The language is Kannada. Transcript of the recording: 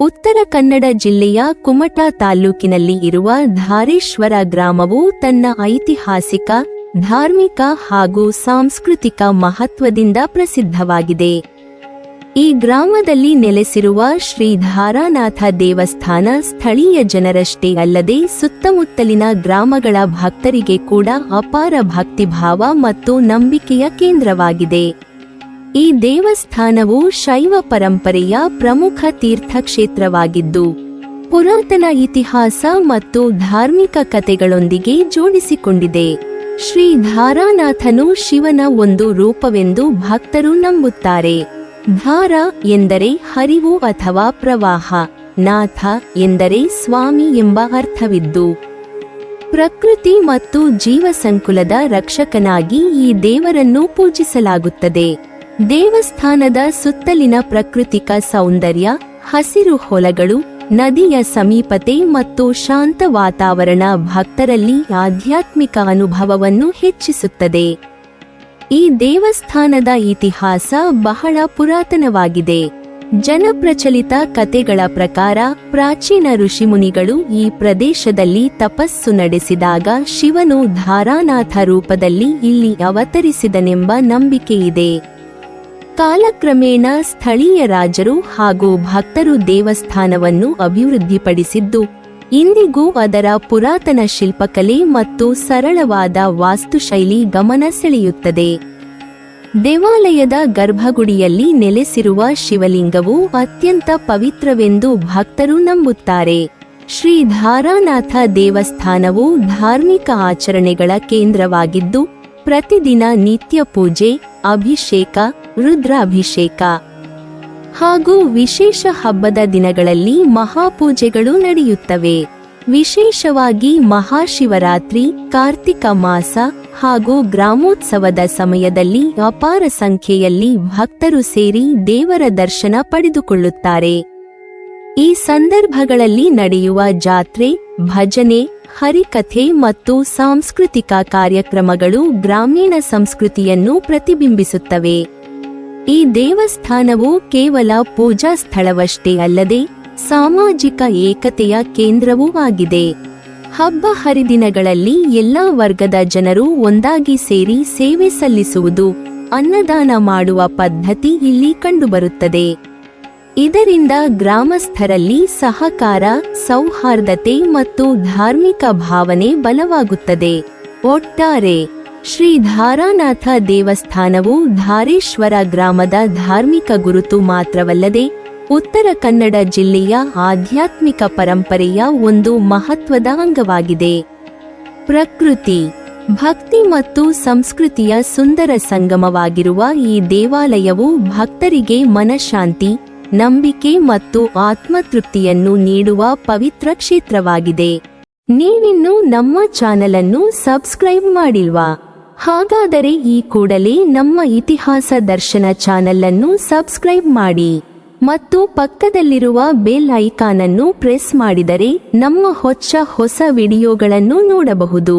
ಉತ್ತರ ಕನ್ನಡ ಜಿಲ್ಲೆಯ ಕುಮಟಾ ತಾಲ್ಲೂಕಿನಲ್ಲಿ ಇರುವ ಧಾರೇಶ್ವರ ಗ್ರಾಮವು ತನ್ನ ಐತಿಹಾಸಿಕ, ಧಾರ್ಮಿಕ ಹಾಗೂ ಸಾಂಸ್ಕೃತಿಕ ಮಹತ್ವದಿಂದ ಪ್ರಸಿದ್ಧವಾಗಿದೆ. ಈ ಗ್ರಾಮದಲ್ಲಿ ನೆಲೆಸಿರುವ ಶ್ರೀ ಧಾರಾನಾಥ ದೇವಸ್ಥಾನ ಸ್ಥಳೀಯ ಜನರಷ್ಟೇ ಅಲ್ಲದೆ ಸುತ್ತಮುತ್ತಲಿನ ಗ್ರಾಮಗಳ ಭಕ್ತರಿಗೆ ಕೂಡ ಅಪಾರ ಭಕ್ತಿಭಾವ ಮತ್ತು ನಂಬಿಕೆಯ ಕೇಂದ್ರವಾಗಿದೆ. ಈ ದೇವಸ್ಥಾನವು ಶೈವ ಪರಂಪರೆಯ ಪ್ರಮುಖ ತೀರ್ಥಕ್ಷೇತ್ರವಾಗಿದ್ದು, ಪುರಾತನ ಇತಿಹಾಸ ಮತ್ತು ಧಾರ್ಮಿಕ ಕಥೆಗಳೊಂದಿಗೆ ಜೋಡಿಸಿಕೊಂಡಿದೆ. ಶ್ರೀ ಧಾರಾನಾಥನು ಶಿವನ ಒಂದು ರೂಪವೆಂದು ಭಕ್ತರು ನಂಬುತ್ತಾರೆ. ಧಾರ ಎಂದರೆ ಹರಿವು ಅಥವಾ ಪ್ರವಾಹ, ನಾಥ ಎಂದರೆ ಸ್ವಾಮಿ ಎಂಬ ಅರ್ಥವಿದ್ದು, ಪ್ರಕೃತಿ ಮತ್ತು ಜೀವಸಂಕುಲದ ರಕ್ಷಕನಾಗಿ ಈ ದೇವರನ್ನು ಪೂಜಿಸಲಾಗುತ್ತದೆ. ದೇವಸ್ಥಾನದ ಸುತ್ತಲಿನ ಪ್ರಾಕೃತಿಕ ಸೌಂದರ್ಯ, ಹಸಿರು ಹೊಲಗಳು, ನದಿಯ ಸಮೀಪತೆ ಮತ್ತು ಶಾಂತ ವಾತಾವರಣ ಭಕ್ತರಲ್ಲಿ ಆಧ್ಯಾತ್ಮಿಕ ಅನುಭವವನ್ನು ಹೆಚ್ಚಿಸುತ್ತದೆ. ಈ ದೇವಸ್ಥಾನದ ಇತಿಹಾಸ ಬಹಳ ಪುರಾತನವಾಗಿದೆ. ಜನಪ್ರಚಲಿತ ಕಥೆಗಳ ಪ್ರಕಾರ ಪ್ರಾಚೀನ ಋಷಿಮುನಿಗಳು ಈ ಪ್ರದೇಶದಲ್ಲಿ ತಪಸ್ಸು ನಡೆಸಿದಾಗ ಶಿವನು ಧಾರಾನಾಥ ರೂಪದಲ್ಲಿ ಇಲ್ಲಿ ಅವತರಿಸಿದನೆಂಬ ನಂಬಿಕೆಯಿದೆ. ಕಾಲಕ್ರಮೇಣ ಸ್ಥಳೀಯ ರಾಜರು ಹಾಗೂ ಭಕ್ತರು ದೇವಸ್ಥಾನವನ್ನು ಅಭಿವೃದ್ಧಿಪಡಿಸಿದ್ದು, ಇಂದಿಗೂ ಅದರ ಪುರಾತನ ಶಿಲ್ಪಕಲೆ ಮತ್ತು ಸರಳವಾದ ವಾಸ್ತುಶೈಲಿ ಗಮನ ಸೆಳೆಯುತ್ತದೆ. ದೇವಾಲಯದ ಗರ್ಭಗುಡಿಯಲ್ಲಿ ನೆಲೆಸಿರುವ ಶಿವಲಿಂಗವು ಅತ್ಯಂತ ಪವಿತ್ರವೆಂದು ಭಕ್ತರು ನಂಬುತ್ತಾರೆ. ಶ್ರೀ ಧಾರಾನಾಥ ದೇವಸ್ಥಾನವು ಧಾರ್ಮಿಕ ಆಚರಣೆಗಳ ಕೇಂದ್ರವಾಗಿದ್ದು, ಪ್ರತಿದಿನ ನಿತ್ಯ ಪೂಜೆ, ಅಭಿಷೇಕ, ರುದ್ರಾಭಿಷೇಕ ಹಾಗೂ ವಿಶೇಷ ಹಬ್ಬದ ದಿನಗಳಲ್ಲಿ ಮಹಾಪೂಜೆಗಳು ನಡೆಯುತ್ತವೆ. ವಿಶೇಷವಾಗಿ ಮಹಾಶಿವರಾತ್ರಿ, ಕಾರ್ತಿಕ ಮಾಸ ಹಾಗೂ ಗ್ರಾಮೋತ್ಸವದ ಸಮಯದಲ್ಲಿ ಅಪಾರ ಸಂಖ್ಯೆಯಲ್ಲಿ ಭಕ್ತರು ಸೇರಿ ದೇವರ ದರ್ಶನ ಪಡೆದುಕೊಳ್ಳುತ್ತಾರೆ. ಈ ಸಂದರ್ಭಗಳಲ್ಲಿ ನಡೆಯುವ ಜಾತ್ರೆ, ಭಜನೆ, ಹರಿಕಥೆ ಮತ್ತು ಸಾಂಸ್ಕೃತಿಕ ಕಾರ್ಯಕ್ರಮಗಳು ಗ್ರಾಮೀಣ ಸಂಸ್ಕೃತಿಯನ್ನು ಪ್ರತಿಬಿಂಬಿಸುತ್ತವೆ. ಈ ದೇವಸ್ಥಾನವು ಕೇವಲ ಪೂಜಾ ಸ್ಥಳವಷ್ಟೇ ಅಲ್ಲದೆ ಸಾಮಾಜಿಕ ಏಕತೆಯ ಕೇಂದ್ರವೂ ಆಗಿದೆ. ಹಬ್ಬ ಹರಿದಿನಗಳಲ್ಲಿ ಎಲ್ಲಾ ವರ್ಗದ ಜನರು ಒಂದಾಗಿ ಸೇರಿ ಸೇವೆ ಸಲ್ಲಿಸುವುದು, ಅನ್ನದಾನ ಮಾಡುವ ಪದ್ಧತಿ ಇಲ್ಲಿ ಕಂಡುಬರುತ್ತದೆ. ಇದರಿಂದ ಗ್ರಾಮಸ್ಥರಲ್ಲಿ ಸಹಕಾರ, ಸೌಹಾರ್ದತೆ ಮತ್ತು ಧಾರ್ಮಿಕ ಭಾವನೆ ಬಲವಾಗುತ್ತದೆ. ಒಟ್ಟಾರೆ ಶ್ರೀ ಧಾರಾನಾಥ ದೇವಸ್ಥಾನವು ಧಾರೇಶ್ವರ ಗ್ರಾಮದ ಧಾರ್ಮಿಕ ಗುರುತು ಮಾತ್ರವಲ್ಲದೆ ಉತ್ತರ ಕನ್ನಡ ಜಿಲ್ಲೆಯ ಆಧ್ಯಾತ್ಮಿಕ ಪರಂಪರೆಯ ಒಂದು ಮಹತ್ವದ ಅಂಗವಾಗಿದೆ. ಪ್ರಕೃತಿ, ಭಕ್ತಿ ಮತ್ತು ಸಂಸ್ಕೃತಿಯ ಸುಂದರ ಸಂಗಮವಾಗಿರುವ ಈ ದೇವಾಲಯವು ಭಕ್ತರಿಗೆ ಮನಃಶಾಂತಿ, ನಂಬಿಕೆ ಮತ್ತು ಆತ್ಮತೃಪ್ತಿಯನ್ನು ನೀಡುವ ಪವಿತ್ರ ಕ್ಷೇತ್ರವಾಗಿದೆ. ನೀವಿನ್ನೂ ನಮ್ಮ ಚಾನೆಲ್ ಅನ್ನು ಸಬ್ಸ್ಕ್ರೈಬ್ ಮಾಡಿಲ್ವಾ? ಹಾಗಾದರೆ ಈ ಕೂಡಲೇ ನಮ್ಮ ಇತಿಹಾಸ ದರ್ಶನ ಚಾನೆಲ್ ಅನ್ನು ಸಬ್ಸ್ಕ್ರೈಬ್ ಮಾಡಿ ಮತ್ತು ಪಕ್ಕದಲ್ಲಿರುವ ಬೆಲ್ ಐಕಾನ್ ಅನ್ನು ಪ್ರೆಸ್ ಮಾಡಿದರೆ ನಮ್ಮ ಹೊಸ ವಿಡಿಯೋಗಳನ್ನು ನೋಡಬಹುದು.